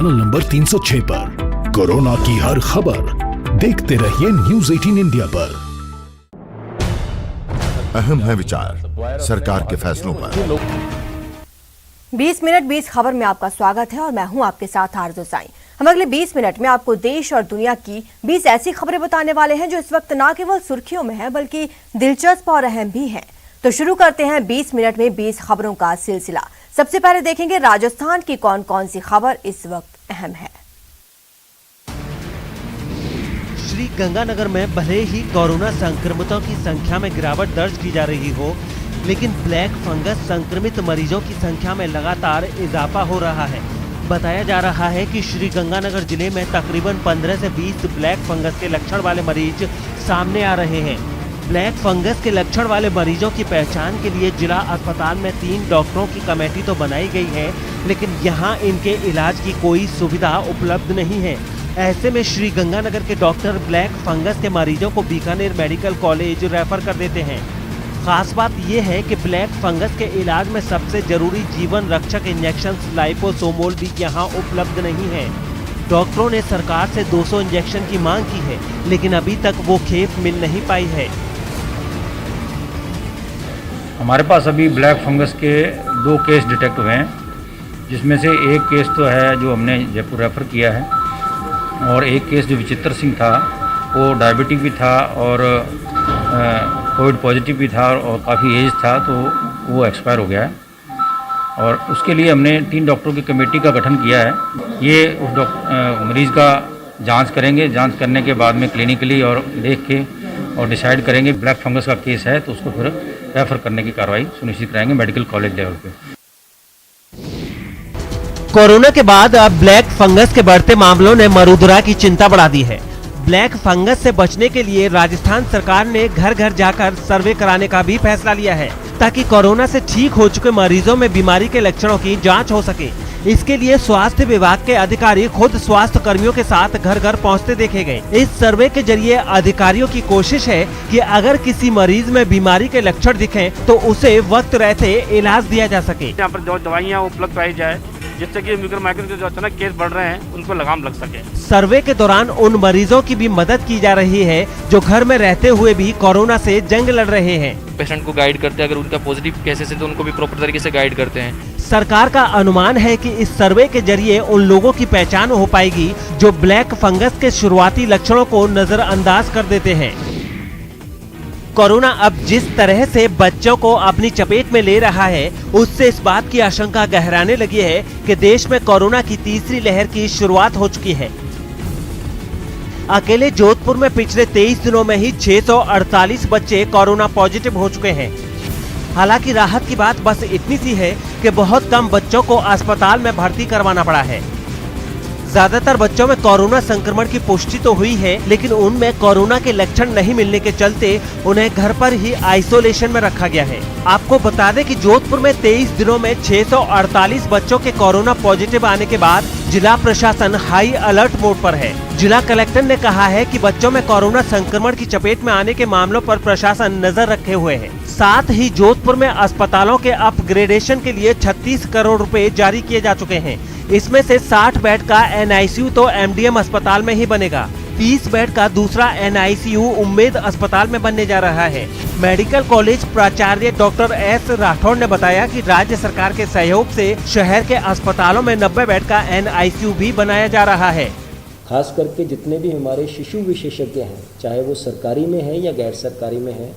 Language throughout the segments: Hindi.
चैनल नंबर 306 पर कोरोना की हर खबर देखते रहिए न्यूज़ 18 इंडिया पर। अहम है विचार सरकार के फैसलों पर। 20 मिनट 20 खबर में आपका स्वागत है और मैं हूं आपके साथ आरज़ू साईं। हम अगले 20 मिनट में आपको देश और दुनिया की 20 ऐसी खबरें बताने वाले हैं जो इस वक्त न केवल सुर्खियों में है बल्कि दिलचस्प और अहम भी हैं। तो शुरू करते हैं 20 मिनट में 20 खबरों का सिलसिला। सबसे पहले देखेंगे राजस्थान की कौन कौन सी खबर इस वक्त अहम है। श्री गंगानगर में भले ही कोरोना संक्रमितों की संख्या में गिरावट दर्ज की जा रही हो, लेकिन ब्लैक फंगस संक्रमित मरीजों की संख्या में लगातार इजाफा हो रहा है। बताया जा रहा है कि श्री गंगानगर जिले में तकरीबन 15 से 20 ब्लैक फंगस के लक्षण वाले मरीज सामने आ रहे हैं। ब्लैक फंगस के लक्षण वाले मरीजों की पहचान के लिए जिला अस्पताल में 3 डॉक्टरों की कमेटी तो बनाई गई है, लेकिन यहाँ इनके इलाज की कोई सुविधा उपलब्ध नहीं है। ऐसे में श्री गंगानगर के डॉक्टर ब्लैक फंगस के मरीजों को बीकानेर मेडिकल कॉलेज रेफर कर देते हैं। खास बात यह है कि ब्लैक फंगस के इलाज में सबसे जरूरी जीवन रक्षक इंजेक्शन लाइपोसोमोल भी यहाँ उपलब्ध नहीं है। डॉक्टरों ने सरकार से 200 इंजेक्शन की मांग की है, लेकिन अभी तक वो खेप मिल नहीं पाई है। हमारे पास अभी ब्लैक फंगस के 2 केस डिटेक्ट हुए हैं, जिसमें से एक केस तो है जो हमने जयपुर रेफ़र किया है, और एक केस जो विचित्र सिंह था वो डायबिटिक भी था और कोविड पॉजिटिव भी था और काफ़ी एज था, तो वो एक्सपायर हो गया है। और उसके लिए हमने 3 डॉक्टरों की कमेटी का गठन किया है। ये उस मरीज़ का जांच करेंगे, जांच करने के बाद में क्लिनिकली और देख के और डिसाइड करेंगे ब्लैक फंगस का केस है तो उसको फिर रेफर करने की कार्रवाई सुनिश्चित कराएंगे मेडिकल कॉलेज लेवल पे। कोरोना के बाद अब ब्लैक फंगस के बढ़ते मामलों ने मरुधरा की चिंता बढ़ा दी है। ब्लैक फंगस से बचने के लिए राजस्थान सरकार ने घर घर जाकर सर्वे कराने का भी फैसला लिया है, ताकि कोरोना से ठीक हो चुके मरीजों में बीमारी के लक्षणों की जांच हो सके। इसके लिए स्वास्थ्य विभाग के अधिकारी खुद स्वास्थ्य कर्मियों के साथ घर घर पहुंचते देखे गए। इस सर्वे के जरिए अधिकारियों की कोशिश है कि अगर किसी मरीज में बीमारी के लक्षण दिखें तो उसे वक्त रहते इलाज दिया जा सके। यहाँ पर जो दवाइयाँ उपलब्ध कराई जाए, जिससे कि माइग्रेन के जो अचानक केस बढ़ रहे हैं उनको लगाम लग सके। सर्वे के दौरान उन मरीजों की भी मदद की जा रही है जो घर में रहते हुए भी कोरोना से जंग लड़ रहे हैं। पेशेंट को गाइड करते हैं, अगर उनका पॉजिटिव केसेस है तो उनको भी प्रॉपर तरीके से गाइड करते हैं। सरकार का अनुमान है कि इस सर्वे के जरिए उन लोगों की पहचान हो पाएगी जो ब्लैक फंगस के शुरुआती लक्षणों को नजरअंदाज कर देते हैं। कोरोना अब जिस तरह से बच्चों को अपनी चपेट में ले रहा है, उससे इस बात की आशंका गहराने लगी है कि देश में कोरोना की तीसरी लहर की शुरुआत हो चुकी है। अकेले जोधपुर में पिछले 23 दिनों में ही 648 बच्चे कोरोना पॉजिटिव हो चुके हैं। हालांकि राहत की बात बस इतनी सी है कि बहुत कम बच्चों को अस्पताल में भर्ती करवाना पड़ा है। ज्यादातर बच्चों में कोरोना संक्रमण की पुष्टि तो हुई है, लेकिन उनमें कोरोना के लक्षण नहीं मिलने के चलते उन्हें घर पर ही आइसोलेशन में रखा गया है। आपको बता दें कि जोधपुर में 23 दिनों में 648 बच्चों के कोरोना पॉजिटिव आने के बाद जिला प्रशासन हाई अलर्ट मोड पर है। जिला कलेक्टर ने कहा है कि बच्चों में कोरोना संक्रमण की चपेट में आने के मामलों पर प्रशासन नजर रखे हुए है। साथ ही जोधपुर में अस्पतालों के अपग्रेडेशन के लिए 36 करोड़ रुपए जारी किए जा चुके हैं। इसमें से 60 बेड का NICU तो MDM अस्पताल में ही बनेगा। 30 बेड का दूसरा NICU उम्मेद अस्पताल में बनने जा रहा है। मेडिकल कॉलेज प्राचार्य डॉक्टर S राठौड़ ने बताया कि राज्य सरकार के सहयोग से शहर के अस्पतालों में 90 बेड का NICU भी बनाया जा रहा है। खास करके जितने भी हमारे शिशु विशेषज्ञ हैं, चाहे वो सरकारी में है या गैर सरकारी में है,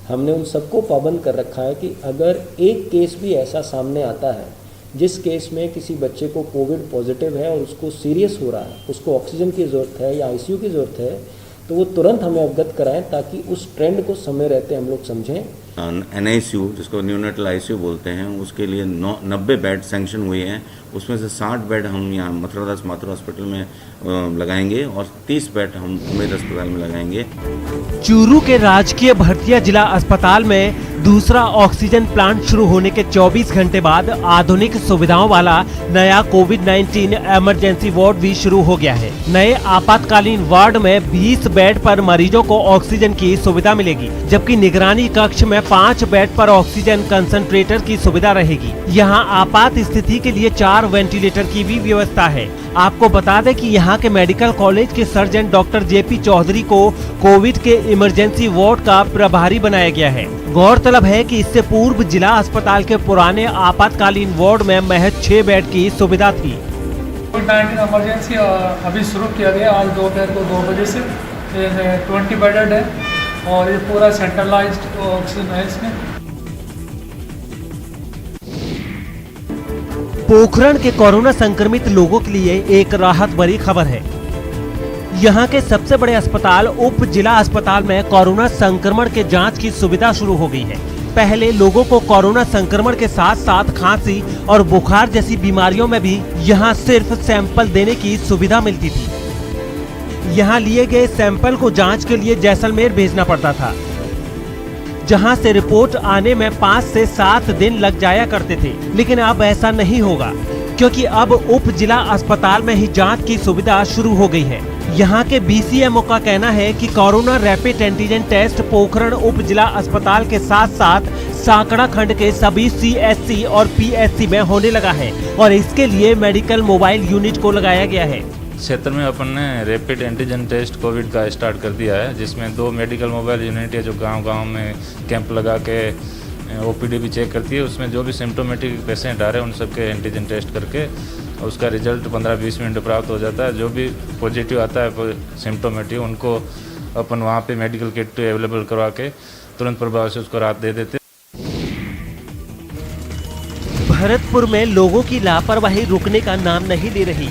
हमने उन सबको पाबंद कर रखा है कि अगर एक केस भी ऐसा सामने आता है जिस केस में किसी बच्चे को कोविड पॉजिटिव है और उसको सीरियस हो रहा है, उसको ऑक्सीजन की ज़रूरत है या ICU की ज़रूरत है, तो वो तुरंत हमें अवगत कराएं ताकि उस ट्रेंड को समय रहते हम लोग समझें। NICU जिसको न्यूनेटल ICU बोलते हैं, उसके लिए 90 बेड सैंक्शन हुए हैं। उसमें से 60 बेड हम यहाँ मथुरादास माथुर हॉस्पिटल में लगाएंगे और 30 बेड हम उम्मेद अस्पताल में लगाएंगे। चूरू के राजकीय भरतिया जिला अस्पताल में दूसरा ऑक्सीजन प्लांट शुरू होने के 24 घंटे बाद आधुनिक सुविधाओं वाला नया कोविड-19 इमरजेंसी वार्ड भी शुरू हो गया है। नए आपातकालीन वार्ड में 20 बेड पर मरीजों को ऑक्सीजन की सुविधा मिलेगी, जबकि निगरानी कक्ष में 5 बेड पर ऑक्सीजन कंसंट्रेटर की सुविधा रहेगी। यहाँ आपात स्थिति के लिए 4 वेंटिलेटर की भी व्यवस्था है। आपको बता दें कि यहाँ के मेडिकल कॉलेज के सर्जन डॉक्टर जेपी चौधरी को कोविड के इमरजेंसी वार्ड का प्रभारी बनाया गया है। गौरतलब है कि इससे पूर्व जिला अस्पताल के पुराने आपातकालीन वार्ड में महज 6 बेड की सुविधा थी। कोविड-19 इमरजेंसी अभी शुरू किया गया आज दोपहर को 2 बजे से। 20 बेडेड है और ये पूरा सेंट्रलाइज्ड ऑक्सीजन है इसमें। पोखरण के कोरोना संक्रमित लोगों के लिए एक राहत भरी खबर है। यहाँ के सबसे बड़े अस्पताल उप जिला अस्पताल में कोरोना संक्रमण के जांच की सुविधा शुरू हो गई है। पहले लोगों को कोरोना संक्रमण के साथ साथ खांसी और बुखार जैसी बीमारियों में भी यहाँ सिर्फ सैंपल देने की सुविधा मिलती थी। यहाँ लिए गए सैंपल को जांच के लिए जैसलमेर भेजना पड़ता था, जहां से रिपोर्ट आने में 5 से 7 दिन लग जाया करते थे। लेकिन अब ऐसा नहीं होगा, क्योंकि अब उप जिला अस्पताल में ही जांच की सुविधा शुरू हो गई है। यहाँ के बीसीएमओ का कहना है कि corona rapid antigen test Pokhran उप जिला अस्पताल के साथ साथ सांकड़ा खंड के सभी सीएचसी और पीएचसी में होने लगा है और इसके लिए मेडिकल मोबाइल यूनिट को लगाया गया है। क्षेत्र में अपन ने रैपिड एंटीजन टेस्ट कोविड का स्टार्ट कर दिया है, जिसमें 2 मेडिकल मोबाइल यूनिट है जो गांव-गांव में कैंप लगा के ओपीडी भी चेक करती है। उसमें जो भी सिम्टोमेटिक पेशेंट आ रहे हैं उन सबके एंटीजन टेस्ट करके उसका रिजल्ट 15-20 मिनट में प्राप्त हो जाता है। जो भी पॉजिटिव आता है सिम्टोमेटिक उनको अपन वहाँ पे मेडिकल किट अवेलेबल करवा के तुरंत प्रभाव से उसको राहत दे देते। भरतपुर में लोगों की लापरवाही रुकने का नाम नहीं ले रही।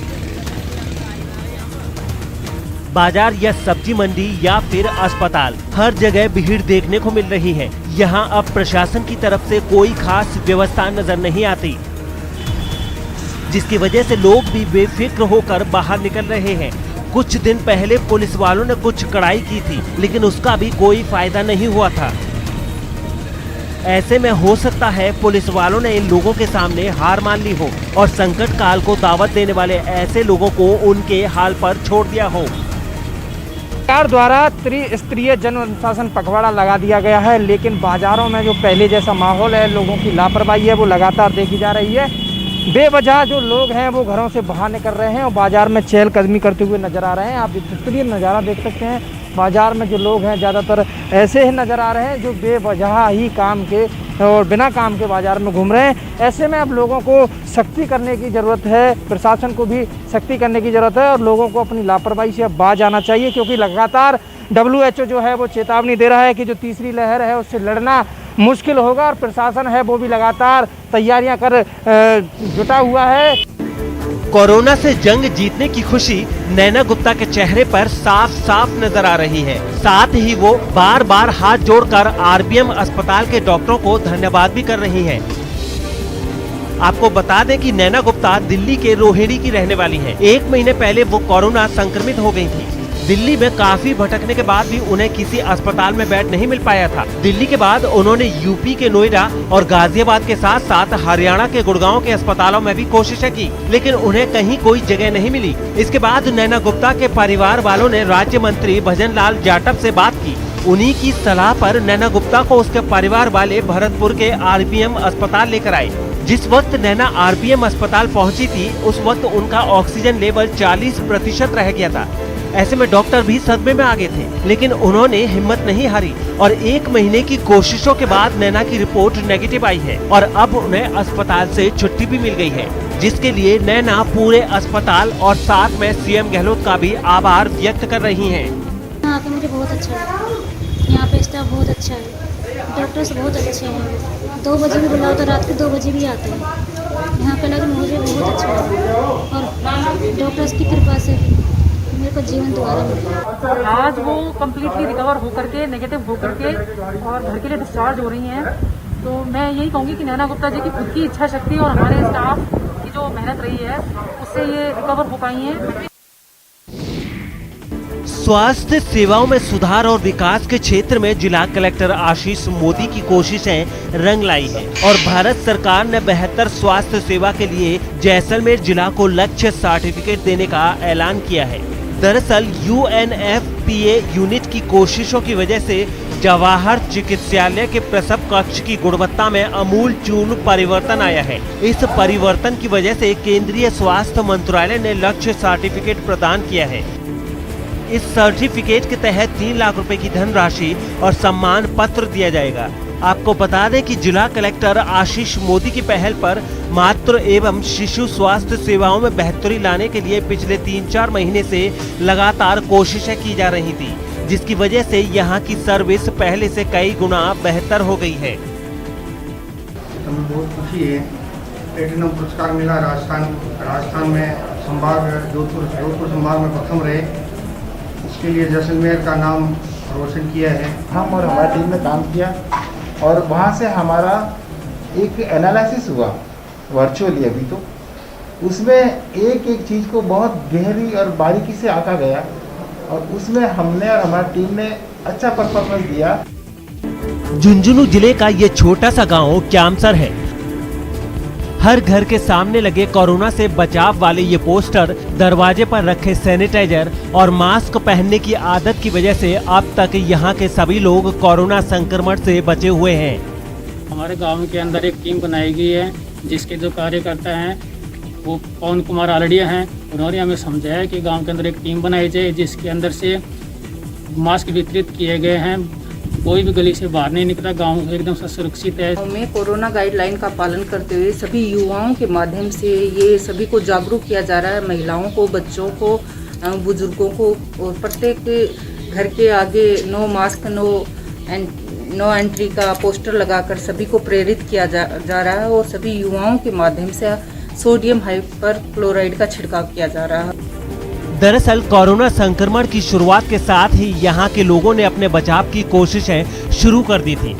बाजार या सब्जी मंडी या फिर अस्पताल, हर जगह भीड़ देखने को मिल रही है। यहाँ अब प्रशासन की तरफ से कोई खास व्यवस्था नजर नहीं आती, जिसकी वजह से लोग भी बेफिक्र होकर बाहर निकल रहे हैं। कुछ दिन पहले पुलिस वालों ने कुछ कड़ाई की थी, लेकिन उसका भी कोई फायदा नहीं हुआ था। ऐसे में हो सकता है पुलिस वालों ने इन लोगों के सामने हार मान ली हो और संकट काल को दावत देने वाले ऐसे लोगों को उनके हाल पर छोड़ दिया हो। सरकार द्वारा त्रिस्तरीय जन अनुशासन पखवाड़ा लगा दिया गया है, लेकिन बाजारों में जो पहले जैसा माहौल है, लोगों की लापरवाही है, वो लगातार देखी जा रही है। बेवजह जो लोग हैं वो घरों से बाहर निकल रहे हैं और बाजार में चहलकदमी करते हुए नजर आ रहे हैं। आप त्रिस्तरीय नज़ारा देख सकते हैं। बाजार में जो लोग हैं ज़्यादातर ऐसे ही नज़र आ रहे हैं जो बेवजह ही काम के और बिना काम के बाजार में घूम रहे हैं। ऐसे में अब लोगों को सख्ती करने की ज़रूरत है, प्रशासन को भी सख्ती करने की ज़रूरत है और लोगों को अपनी लापरवाही से अब बाज आना चाहिए, क्योंकि लगातार WHO जो है वो चेतावनी दे रहा है कि जो तीसरी लहर है उससे लड़ना मुश्किल होगा और प्रशासन है वो भी लगातार तैयारियां कर जुटा हुआ है। कोरोना से जंग जीतने की खुशी नैना गुप्ता के चेहरे पर साफ साफ नजर आ रही है। साथ ही वो बार बार हाथ जोड़कर RBM अस्पताल के डॉक्टरों को धन्यवाद भी कर रही हैं। आपको बता दें कि नैना गुप्ता दिल्ली के रोहिणी की रहने वाली हैं। 1 महीने पहले वो कोरोना संक्रमित हो गई थी। दिल्ली में काफी भटकने के बाद भी उन्हें किसी अस्पताल में बेड नहीं मिल पाया था। दिल्ली के बाद उन्होंने यूपी के नोएडा और गाजियाबाद के साथ साथ हरियाणा के गुड़गांव के अस्पतालों में भी कोशिशें की, लेकिन उन्हें कहीं कोई जगह नहीं मिली। इसके बाद नैना गुप्ता के परिवार वालों ने राज्य मंत्री भजन लाल जाटव से बात की। उन्हीं की सलाह पर नैना गुप्ता को उसके परिवार वाले भरतपुर के RBM अस्पताल लेकर आए। जिस वक्त नैना RBM अस्पताल पहुंची थी, उस वक्त उनका ऑक्सीजन लेवल 40% रह गया था। ऐसे में डॉक्टर भी सदमे में आ गए थे, लेकिन उन्होंने हिम्मत नहीं हारी और 1 महीने की कोशिशों के बाद नैना की रिपोर्ट नेगेटिव आई है और अब उन्हें अस्पताल से छुट्टी भी मिल गई है, जिसके लिए नैना पूरे अस्पताल और साथ में CM गहलोत का भी आभार व्यक्त कर रही हैं। यहाँ पे मुझे बहुत अच्छा लगा। यहाँ पे स्टाफ बहुत अच्छा है, डॉक्टर्स बहुत अच्छे हैं। 2 बजे भी बुलाओ तो रात के 2 बजे भी आते हैं। यहाँ पे लगा मुझे बहुत अच्छा लगा और डॉक्टर्स की कृपा से मेरे को जीवन दोबारा मिला। आज वो कम्प्लीटली रिकवर होकर के नेगेटिव होकर के और घर के लिए डिस्चार्ज हो रही हैं। तो मैं यही कहूँगी कि नैना गुप्ता जी की खुद की इच्छा शक्ति और हमारे स्टाफ की जो मेहनत रही है उससे ये रिकवर हो पाई हैं। स्वास्थ्य सेवाओं में सुधार और विकास के क्षेत्र में जिला कलेक्टर आशीष मोदी की कोशिशें रंग लाई है और भारत सरकार ने बेहतर स्वास्थ्य सेवा के लिए जैसलमेर जिला को लक्ष्य सर्टिफिकेट देने का ऐलान किया है। दरअसल UNFPA यूनिट की कोशिशों की वजह से जवाहर चिकित्सालय के प्रसव कक्ष की गुणवत्ता में आमूलचूल परिवर्तन आया है। इस परिवर्तन की वजह से केंद्रीय स्वास्थ्य मंत्रालय ने लक्ष्य सर्टिफिकेट प्रदान किया है। इस सर्टिफिकेट के तहत 3 लाख रुपए की धनराशि और सम्मान पत्र दिया जाएगा। आपको बता दें कि जिला कलेक्टर आशीष मोदी की पहल पर मातृ एवं शिशु स्वास्थ्य सेवाओं में बेहतरी लाने के लिए पिछले 3-4 महीने से लगातार कोशिशें की जा रही थी, जिसकी वजह से यहाँ की सर्विस पहले से कई गुना बेहतर हो गई है। हमें बहुत खुशी है, प्लेटिनम पुरस्कार मिला। राजस्थान में संभाग जोधपुर संभाग में प्रथम रहे, इसके लिए जैसलमेर का नाम रोशन किया है। हम और हमारी टीम ने काम किया और वहाँ से हमारा एक एनालिसिस हुआ वर्चुअली अभी तो, उसमें एक चीज़ को बहुत गहरी और बारीकी से आंका गया और उसमें हमने और हमारी टीम ने अच्छा परफॉर्मेंस दिया। झुंझुनू जिले का ये छोटा सा गांव क्यामसर है। हर घर के सामने लगे कोरोना से बचाव वाले ये पोस्टर, दरवाजे पर रखे सैनिटाइजर और मास्क पहनने की आदत की वजह से अब तक यहाँ के सभी लोग कोरोना संक्रमण से बचे हुए हैं। हमारे गांव के अंदर एक टीम बनाई गई है, जिसके जो कार्यकर्ता हैं वो पवन कुमार आलड़िया हैं। उन्होंने हमें समझाया कि गांव के अंदर एक टीम बनाई जाए, जिसके अंदर से मास्क वितरित किए गए हैं। कोई भी गली से बाहर नहीं निकला, गांव एकदम सुरक्षित है। में कोरोना गाइडलाइन का पालन करते हुए सभी युवाओं के माध्यम से ये सभी को जागरूक किया जा रहा है। महिलाओं को, बच्चों को, बुजुर्गों को, और प्रत्येक घर के आगे नो मास्क नो एंट्री का पोस्टर लगाकर सभी को प्रेरित किया जा रहा है और सभी युवाओं के माध्यम से सोडियम हाइपरक्लोराइड का छिड़काव किया जा रहा है। दरअसल कोरोना संक्रमण की शुरुआत के साथ ही यहाँ के लोगों ने अपने बचाव की कोशिशें शुरू कर दी थी।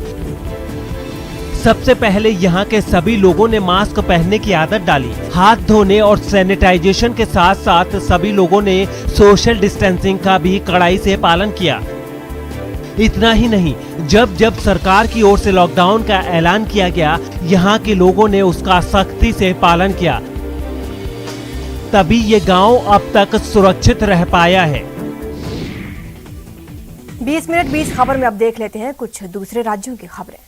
सबसे पहले यहाँ के सभी लोगों ने मास्क पहनने की आदत डाली। हाथ धोने और सैनिटाइजेशन के साथ साथ सभी लोगों ने सोशल डिस्टेंसिंग का भी कड़ाई से पालन किया। इतना ही नहीं, जब सरकार की ओर से लॉकडाउन का ऐलान किया गया, यहाँ के लोगों ने उसका सख्ती से पालन किया। तभी ये गांव अब तक सुरक्षित रह पाया है। 20 मिनट 20 खबर में अब देख लेते हैं कुछ दूसरे राज्यों की खबरें।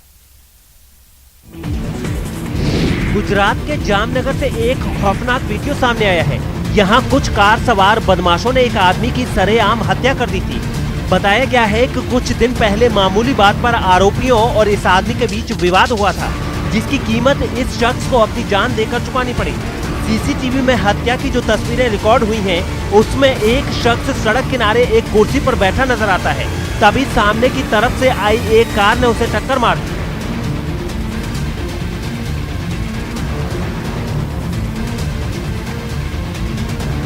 गुजरात के जामनगर से एक खौफनाक वीडियो सामने आया है। यहाँ कुछ कार सवार बदमाशों ने एक आदमी की सरेआम हत्या कर दी थी। बताया गया है कि कुछ दिन पहले मामूली बात पर आरोपियों और इस आदमी के बीच विवाद हुआ था, जिसकी कीमत इस शख्स को अपनी जान देकर चुकानी पड़ी। सीसीटीवी में हत्या की जो तस्वीरें रिकॉर्ड हुई हैं, उसमें एक शख्स सड़क किनारे एक कुर्सी पर बैठा नजर आता है। तभी सामने की तरफ से आई एक कार ने उसे टक्कर मार दी।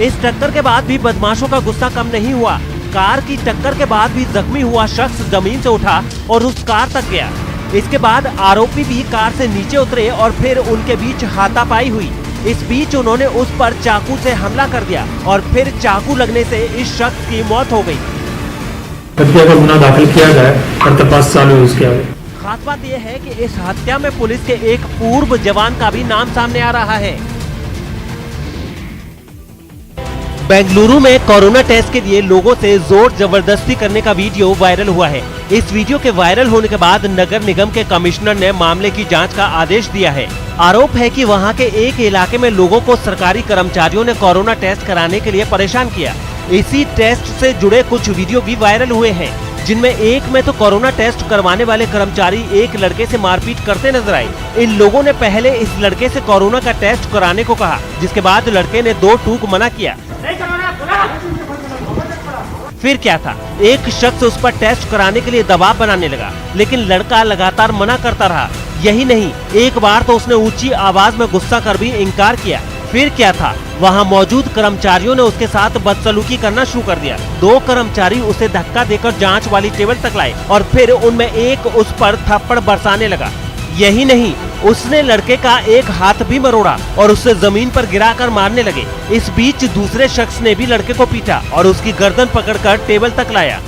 इस टक्कर के बाद भी बदमाशों का गुस्सा कम नहीं हुआ। कार की टक्कर के बाद भी जख्मी हुआ शख्स जमीन से उठा और उस कार तक गया। इसके बाद आरोपी भी कार से नीचे उतरे और फिर उनके बीच हाथापाई हुई। इस बीच उन्होंने उस पर चाकू से हमला कर दिया और फिर चाकू लगने से इस शख्स की मौत हो गई। हत्या का गुना दाखिल किया गया और तपास चालू है उसके आगे। खास बात यह है कि इस हत्या में पुलिस के एक पूर्व जवान का भी नाम सामने आ रहा है। बेंगलुरु में कोरोना टेस्ट के लिए लोगों से जोर जबरदस्ती करने का वीडियो वायरल हुआ है। इस वीडियो के वायरल होने के बाद नगर निगम के कमिश्नर ने मामले की जांच का आदेश दिया है। आरोप है कि वहां के एक इलाके में लोगों को सरकारी कर्मचारियों ने कोरोना टेस्ट कराने के लिए परेशान किया। इसी टेस्ट से जुड़े कुछ वीडियो भी वायरल हुए हैं, जिनमें एक में तो कोरोना टेस्ट करवाने वाले कर्मचारी एक लड़के से मारपीट करते नजर आए। इन लोगों ने पहले इस लड़के से कोरोना का टेस्ट कराने को कहा, जिसके बाद लड़के ने 2 टूक मना किया। फिर क्या था, एक शख्स उस पर टेस्ट कराने के लिए दबाव बनाने लगा, लेकिन लड़का लगातार मना करता रहा। यही नहीं, एक बार तो उसने ऊंची आवाज में गुस्सा कर भी इनकार किया। फिर क्या था, वहां मौजूद कर्मचारियों ने उसके साथ बदसलूकी करना शुरू कर दिया। 2 कर्मचारी उसे धक्का देकर जांच वाली टेबल तक लाए और फिर उनमें एक उस पर थप्पड़ बरसाने लगा। यही नहीं, उसने लड़के का एक हाथ भी मरोड़ा और उसे जमीन पर गिराकर मारने लगे। इस बीच दूसरे शख्स ने भी लड़के को पीटा और उसकी गर्दन पकड़कर टेबल तक लाया।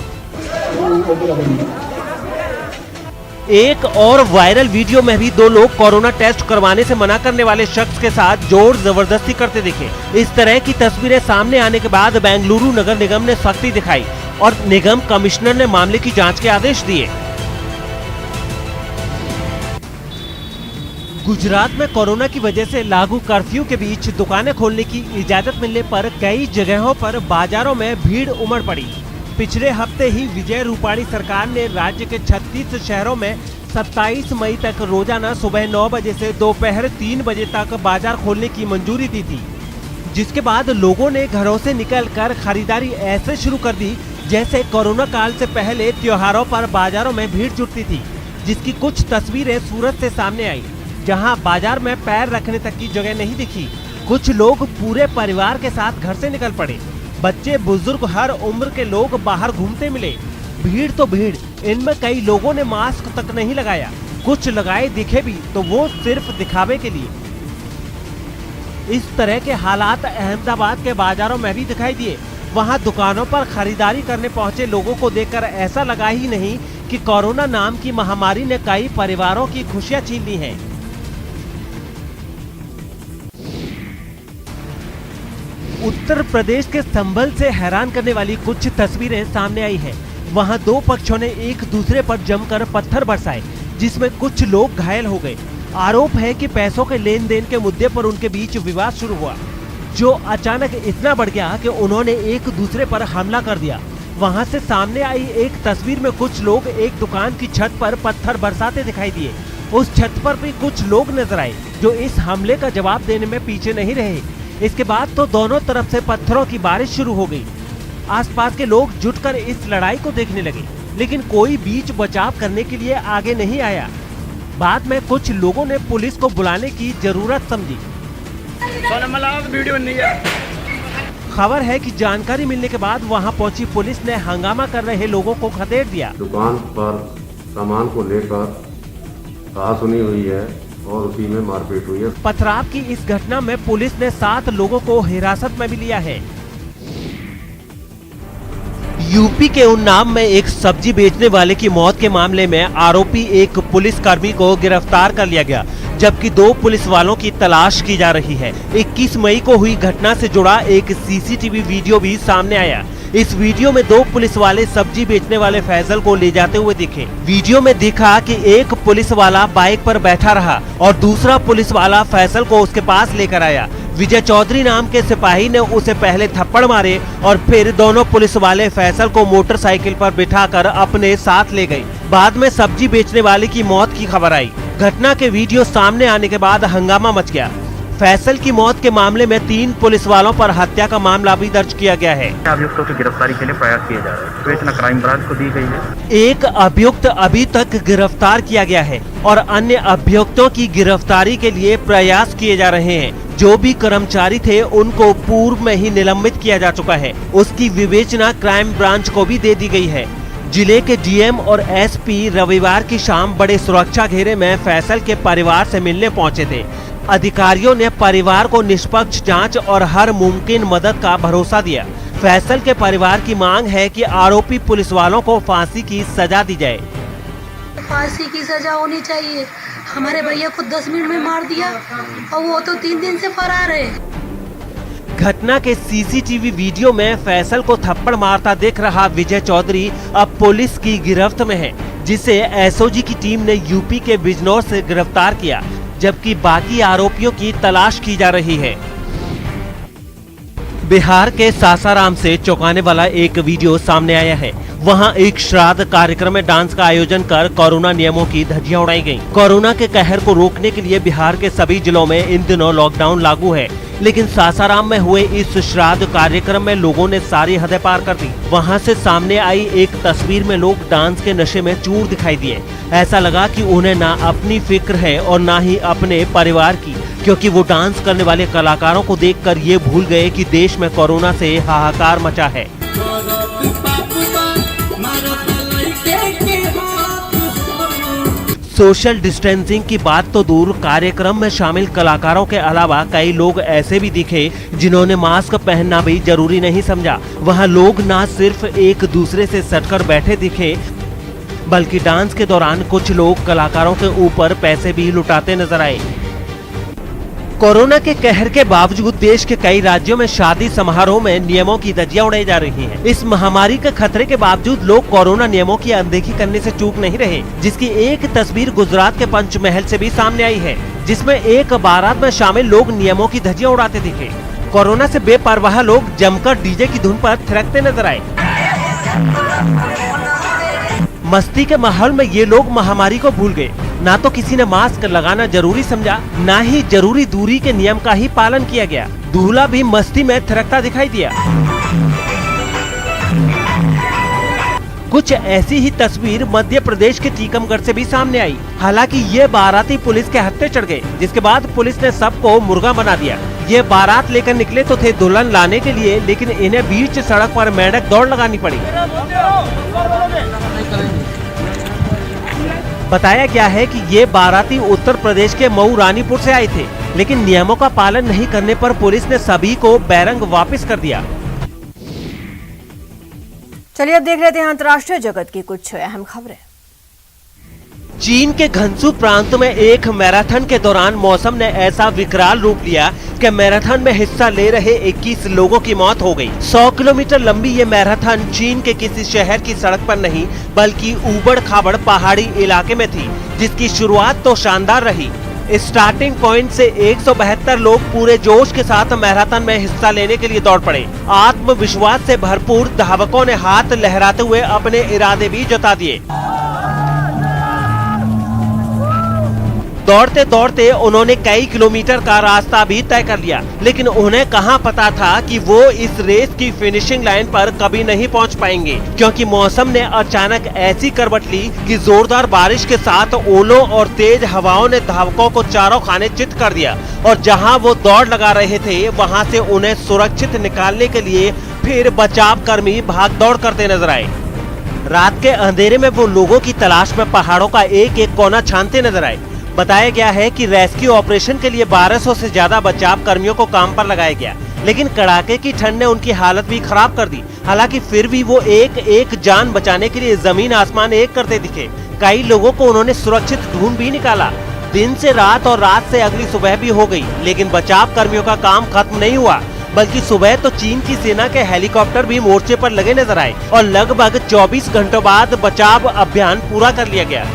एक और वायरल वीडियो में भी 2 लोग कोरोना टेस्ट करवाने से मना करने वाले शख्स के साथ जोर जबरदस्ती करते दिखे। इस तरह की तस्वीरें सामने आने के बाद बेंगलुरु नगर निगम ने सख्ती दिखाई और निगम कमिश्नर ने मामले की जांच के आदेश दिए। गुजरात में कोरोना की वजह से लागू कर्फ्यू के बीच दुकानें खोलने की इजाजत मिलने पर कई जगहों पर बाजारों में भीड़ उमड़ पड़ी। पिछले हफ्ते ही विजय रूपाणी सरकार ने राज्य के 36 शहरों में 27 मई तक रोजाना सुबह 9 बजे से दोपहर 3 बजे तक बाजार खोलने की मंजूरी दी थी, जिसके बाद लोगों ने घरों से निकलकर खरीदारी ऐसे शुरू कर दी जैसे कोरोना काल से पहले त्योहारों पर बाजारों में भीड़ जुटती थी, जिसकी कुछ तस्वीरें सूरत से सामने आई, जहां बाजार में पैर रखने तक की जगह नहीं दिखी। कुछ लोग पूरे परिवार के साथ घर से निकल पड़े। बच्चे बुजुर्ग हर उम्र के लोग बाहर घूमते मिले। भीड़ तो भीड़, इनमें कई लोगों ने मास्क तक नहीं लगाया, कुछ लगाए दिखे भी तो वो सिर्फ दिखावे के लिए। इस तरह के हालात अहमदाबाद के बाजारों में भी दिखाई दिए। वहां दुकानों पर खरीदारी करने पहुंचे लोगों को देखकर ऐसा लगा ही नहीं कि कोरोना नाम की महामारी ने कई परिवारों की खुशियां छीन ली हैं। उत्तर प्रदेश के संभल से हैरान करने वाली कुछ तस्वीरें सामने आई हैं। वहां दो पक्षों ने एक दूसरे पर जमकर पत्थर बरसाए, जिसमें कुछ लोग घायल हो गए। आरोप है कि पैसों के लेन देन के मुद्दे पर उनके बीच विवाद शुरू हुआ, जो अचानक इतना बढ़ गया कि उन्होंने एक दूसरे पर हमला कर दिया। वहां से सामने आई एक तस्वीर में कुछ लोग एक दुकान की छत पर पत्थर बरसाते दिखाई दिए। उस छत पर भी कुछ लोग नजर आए जो इस हमले का जवाब देने में पीछे नहीं रहे। इसके बाद तो दोनों तरफ से पत्थरों की बारिश शुरू हो गई। आसपास के लोग जुटकर इस लड़ाई को देखने लगे, लेकिन कोई बीच बचाव करने के लिए आगे नहीं आया। बाद में कुछ लोगों ने पुलिस को बुलाने की जरूरत समझी। खबर है कि जानकारी मिलने के बाद वहां पहुंची पुलिस ने हंगामा कर रहे लोगों को खदेड़ दिया। दुकान पर सामान को लेकर कहासुनी हुई है और उसी में मारपीट हुई है। पथराव की इस घटना में पुलिस ने 7 लोगों को हिरासत में भी लिया है। यूपी के उन्नाव में एक सब्जी बेचने वाले की मौत के मामले में आरोपी एक पुलिसकर्मी को गिरफ्तार कर लिया गया, जबकि 2 पुलिस वालों की तलाश की जा रही है। 21 मई को हुई घटना से जुड़ा एक सीसीटीवी वीडियो भी सामने आया। इस वीडियो में 2 पुलिस वाले सब्जी बेचने वाले फैसल को ले जाते हुए दिखे। वीडियो में दिखा कि एक पुलिस वाला बाइक पर बैठा रहा और दूसरा पुलिस वाला फैसल को उसके पास लेकर आया। विजय चौधरी नाम के सिपाही ने उसे पहले थप्पड़ मारे और फिर दोनों पुलिस वाले फैसल को मोटरसाइकिल पर बिठाकर अपने साथ ले गए। बाद में सब्जी बेचने वाले की मौत की खबर आई। घटना के वीडियो सामने आने के बाद हंगामा मच गया। फैसल की मौत के मामले में 3 पुलिस वालों पर हत्या का मामला भी दर्ज किया गया है। अभियुक्तों की गिरफ्तारी के लिए प्रयास किए जा रहे हैं, तो इतना क्राइम ब्रांच को दी गई है। एक अभियुक्त अभी तक गिरफ्तार किया गया है और अन्य अभियुक्तों की गिरफ्तारी के लिए प्रयास किए जा रहे हैं। जो भी कर्मचारी थे उनको पूर्व में ही निलंबित किया जा चुका है। उसकी विवेचना क्राइम ब्रांच को भी दे दी गई है। जिले के डीएम और एसपी रविवार की शाम बड़े सुरक्षा घेरे में फैसल के परिवार से मिलने पहुंचे थे। अधिकारियों ने परिवार को निष्पक्ष जांच और हर मुमकिन मदद का भरोसा दिया। फैसल के परिवार की मांग है कि आरोपी पुलिस वालों को फांसी की सजा दी जाए। फांसी की सजा होनी चाहिए। हमारे भैया को 10 मिनट में मार दिया और वो तो 3 दिन से फरार है। घटना के सीसीटीवी वीडियो में फैसल को थप्पड़ मारता देख रहा विजय चौधरी अब पुलिस की गिरफ्त में है, जिसे एसओजी की टीम ने यूपी के बिजनौर से गिरफ्तार किया, जबकि बाकी आरोपियों की तलाश की जा रही है। बिहार के सासाराम से चौंकाने वाला एक वीडियो सामने आया है। वहां एक श्राद्ध कार्यक्रम में डांस का आयोजन कर कोरोना नियमों की धज्जियां उड़ाई गईं। कोरोना के कहर को रोकने के लिए बिहार के सभी जिलों में इन दिनों लॉकडाउन लागू है, लेकिन सासाराम में हुए इस श्राद्ध कार्यक्रम में लोगों ने सारी हदें पार कर दी। वहां से सामने आई एक तस्वीर में लोग डांस के नशे में चूर दिखाई दिए। ऐसा लगा कि उन्हें ना अपनी फिक्र है और ना ही अपने परिवार की, क्योंकि वो डांस करने वाले कलाकारों को देखकर ये भूल गए कि देश में कोरोना से हाहाकार मचा है। सोशल डिस्टेंसिंग की बात तो दूर, कार्यक्रम में शामिल कलाकारों के अलावा कई लोग ऐसे भी दिखे जिन्होंने मास्क पहनना भी जरूरी नहीं समझा। वहां लोग न सिर्फ एक दूसरे से सटकर बैठे दिखे, बल्कि डांस के दौरान कुछ लोग कलाकारों के ऊपर पैसे भी लुटाते नजर आए। कोरोना के कहर के बावजूद देश के कई राज्यों में शादी समारोह में नियमों की धज्जियां उड़ाई जा रही हैं। इस महामारी के खतरे के बावजूद लोग कोरोना नियमों की अनदेखी करने से चूक नहीं रहे, जिसकी एक तस्वीर गुजरात के पंचमहल से भी सामने आई है। जिसमें एक बारात में शामिल लोग नियमों की धज्जियां उड़ाते दिखे। कोरोना से बेपरवाह लोग जमकर डीजे की धुन पर थिरकते नजर आए। मस्ती के माहौल में ये लोग महामारी को भूल गए। ना तो किसी ने मास्क लगाना जरूरी समझा, ना ही जरूरी दूरी के नियम का ही पालन किया गया। दूल्हा भी मस्ती में थिरकता दिखाई दिया। कुछ ऐसी ही तस्वीर मध्य प्रदेश के टीकमगढ़ से भी सामने आई। हालांकि ये बाराती पुलिस के हत्थे चढ़ गए, जिसके बाद पुलिस ने सबको मुर्गा बना दिया। ये बारात लेकर निकले तो थे दुल्हन लाने के लिए, लेकिन इन्हें बीच सड़क पर मेंढक दौड़ लगानी पड़ी। बताया गया है कि ये बाराती उत्तर प्रदेश के मऊ रानीपुर से आए थे, लेकिन नियमों का पालन नहीं करने पर पुलिस ने सभी को बैरंग वापस कर दिया। चलिए अब देख लेते हैं अंतर्राष्ट्रीय जगत की कुछ अहम खबरें। चीन के घनसू प्रांत में एक मैराथन के दौरान मौसम ने ऐसा विकराल रूप लिया कि मैराथन में हिस्सा ले रहे 21 लोगों की मौत हो गई। 100 किलोमीटर लंबी ये मैराथन चीन के किसी शहर की सड़क पर नहीं, बल्कि ऊबड़ खाबड़ पहाड़ी इलाके में थी, जिसकी शुरुआत तो शानदार रही। स्टार्टिंग पॉइंट से 172 लोग पूरे जोश के साथ मैराथन में हिस्सा लेने के लिए दौड़ पड़े। आत्मविश्वास से भरपूर धावकों ने हाथ लहराते हुए अपने इरादे भी जता दिए। दौड़ते दौड़ते उन्होंने कई किलोमीटर का रास्ता भी तय कर लिया, लेकिन उन्हें कहां पता था कि वो इस रेस की फिनिशिंग लाइन पर कभी नहीं पहुंच पाएंगे, क्योंकि मौसम ने अचानक ऐसी करवट ली कि जोरदार बारिश के साथ ओलों और तेज हवाओं ने धावकों को चारों खाने चित कर दिया, और जहां वो दौड़ लगा रहे थे वहां से उन्हें सुरक्षित निकालने के लिए फिर बचाव कर्मी भाग दौड़ करते नजर आए। रात के अंधेरे में वो लोगों की तलाश में पहाड़ों का एक एक कोना छानते नजर आए। बताया गया है कि रेस्क्यू ऑपरेशन के लिए 1200 से ज्यादा बचाव कर्मियों को काम पर लगाया गया, लेकिन कड़ाके की ठंड ने उनकी हालत भी खराब कर दी। हालांकि फिर भी वो एक एक जान बचाने के लिए जमीन आसमान एक करते दिखे। कई लोगों को उन्होंने सुरक्षित ढूंढ भी निकाला। दिन से रात और रात से अगली सुबह भी हो गई, लेकिन बचाव कर्मियों का काम खत्म नहीं हुआ, बल्कि सुबह तो चीन की सेना के हेलीकॉप्टर भी मोर्चे पर लगे नजर आए और लगभग 24 घंटों बाद बचाव अभियान पूरा कर लिया गया।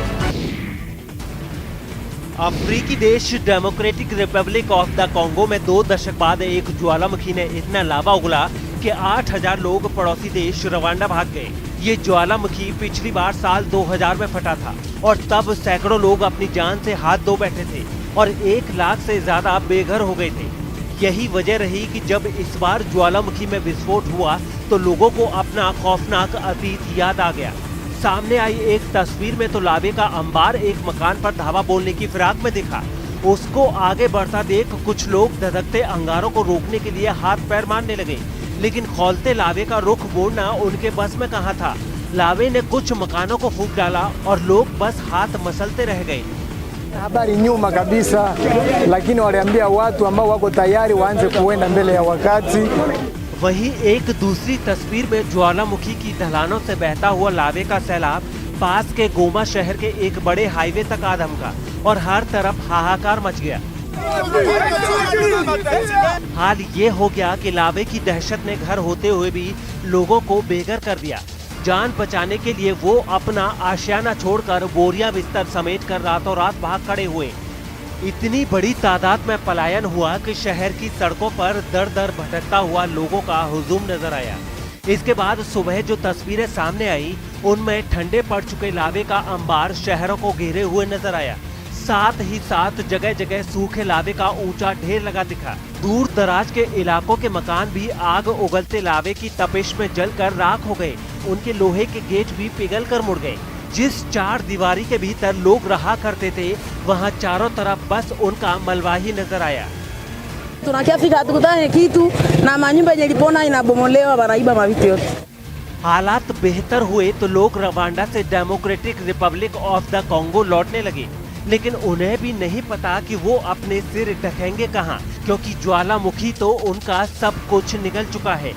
अफ्रीकी देश democratic Republic of the Congo में 2 दशक बाद एक ज्वालामुखी ने इतना लावा उगला कि 8000 लोग पड़ोसी देश रवांडा भाग गए। ये ज्वालामुखी पिछली बार साल 2000 में फटा था और तब सैकड़ों लोग अपनी जान से हाथ धो बैठे थे और 1 लाख से ज्यादा बेघर हो गए थे। यही वजह रही कि जब इस बार ज्वालामुखी में विस्फोट हुआ तो लोगों को अपना खौफनाक अतीत याद आ गया। सामने आई एक तस्वीर में तो लावे का अंबार एक मकान पर धावा बोलने की फिराक में दिखा। उसको आगे बढ़ता देख कुछ लोग धधकते अंगारों को रोकने के लिए हाथ पैर मारने लगे, लेकिन खौलते लावे का रुख मोड़ना उनके बस में कहाँ था। लावे ने कुछ मकानों को फूंक डाला और लोग बस हाथ मसलते रह गए। Habari nyuma kabisa, lakini waliambia watu ambao wako tayari waanze kuenda mbele ya wakati। वहीं एक दूसरी तस्वीर में ज्वालामुखी की ढलानों से बहता हुआ लावे का सैलाब पास के गोमा शहर के एक बड़े हाईवे तक आ धमका और हर तरफ हाहाकार मच गया। हाल ये हो गया कि लावे की दहशत ने घर होते हुए भी लोगों को बेघर कर दिया। जान बचाने के लिए वो अपना आशियाना छोड़कर बोरिया बिस्तर समेटकर रातों रात भाग खड़े हुए। इतनी बड़ी तादाद में पलायन हुआ कि शहर की सड़कों पर दर दर भटकता हुआ लोगों का हुजूम नजर आया। इसके बाद सुबह जो तस्वीरें सामने आई उनमें ठंडे पड़ चुके लावे का अंबार शहरों को घेरे हुए नजर आया। साथ ही साथ जगह जगह सूखे लावे का ऊंचा ढेर लगा दिखा। दूर दराज के इलाकों के मकान भी आग उगलते लावे की तपिश में जलकर राख हो गए। उनके लोहे के गेट भी पिघल कर मुड़ गए। जिस 4 दीवारी के भीतर लोग रहा करते थे वहाँ चारों तरफ बस उनका मलबा ही नजर आया। Tunakiafika tukutane kitu na manyumba yenye ilipona inabomolewa wanaiba mavitu yote। हालात बेहतर हुए तो लोग रवांडा से democratic Republic of the Congo लौटने लगे, लेकिन उन्हें भी नहीं पता कि वो अपने सिर ढकेंगे कहां, क्योंकि ज्वालामुखी तो उनका सब कुछ निगल चुका है।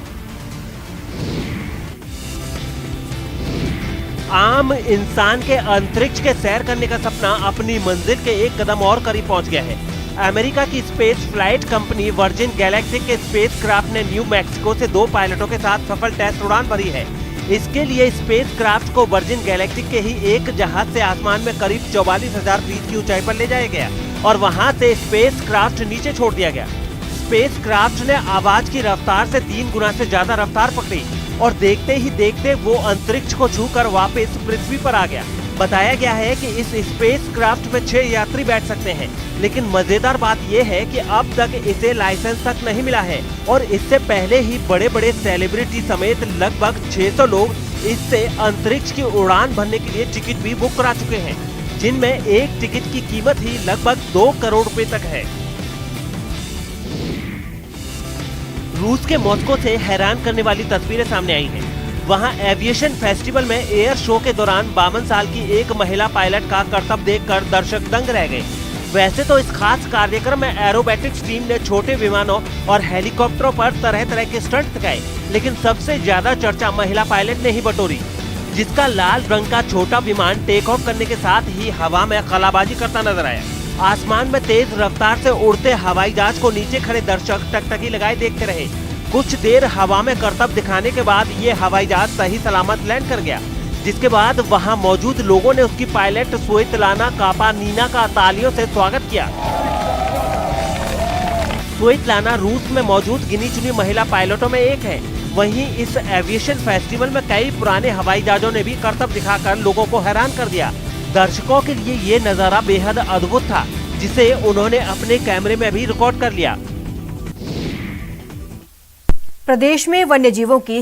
आम इंसान के अंतरिक्ष के सैर करने का सपना अपनी मंजिल के एक कदम और करीब पहुंच गया है। अमेरिका की space flight company virgin galactic के स्पेसक्राफ्ट ने न्यू मैक्सिको से 2 पायलटों के साथ सफल टेस्ट उड़ान भरी है। इसके लिए स्पेसक्राफ्ट को वर्जिन गैलेक्टिक के ही एक जहाज से आसमान में करीब 44,000 फीट की ऊंचाई पर ले जाया गया। और वहां से स्पेसक्राफ्ट नीचे छोड़ दिया गया। स्पेसक्राफ्ट ने आवाज की रफ्तार से 3 गुना से ज्यादा रफ्तार पकड़ी और देखते ही देखते वो अंतरिक्ष को छूकर वापस पृथ्वी पर आ गया। बताया गया है कि इस स्पेसक्राफ्ट में 6 यात्री बैठ सकते हैं, लेकिन मजेदार बात यह है कि अब तक इसे लाइसेंस तक नहीं मिला है और इससे पहले ही बड़े बड़े सेलिब्रिटी समेत लगभग 600 लोग इससे अंतरिक्ष की उड़ान भरने के लिए टिकट भी बुक करा चुके हैं, जिनमें एक टिकट की कीमत ही लगभग 2 करोड़ रुपए तक है। रूस के मॉस्को से हैरान करने वाली तस्वीरें सामने आई हैं। वहां एविएशन फेस्टिवल में एयर शो के दौरान 52 साल की एक महिला पायलट का करतब देखकर दर्शक दंग रह गए। वैसे तो इस खास कार्यक्रम में एरोबैटिक्स टीम ने छोटे विमानों और हेलीकॉप्टरों पर तरह तरह के स्टंट दिखाए, लेकिन सबसे ज्यादा चर्चा महिला पायलट ने ही बटोरी, जिसका लाल रंग का छोटा विमान टेक ऑफ करने के साथ ही हवा में कलाबाजी करता नजर आया। आसमान में तेज रफ्तार से उड़ते हवाई जहाज को नीचे खड़े दर्शक टकटकी लगाए देखते रहे। कुछ देर हवा में करतब दिखाने के बाद ये हवाई जहाज सही सलामत लैंड कर गया, जिसके बाद वहां मौजूद लोगों ने उसकी पायलट स्वेतलाना कापानीना का तालियों से स्वागत किया। स्वेतलाना रूस में मौजूद गिनी चुनी महिला पायलटों में एक है। वहीं इस एविएशन फेस्टिवल में कई पुराने हवाई जहाजों ने भी करतब दिखाकर लोगों को हैरान कर दिया। दर्शकों के लिए ये नजारा बेहद अद्भुत था, जिसे उन्होंने अपने कैमरे में भी रिकॉर्ड कर लिया। प्रदेश में वन्य जीवों की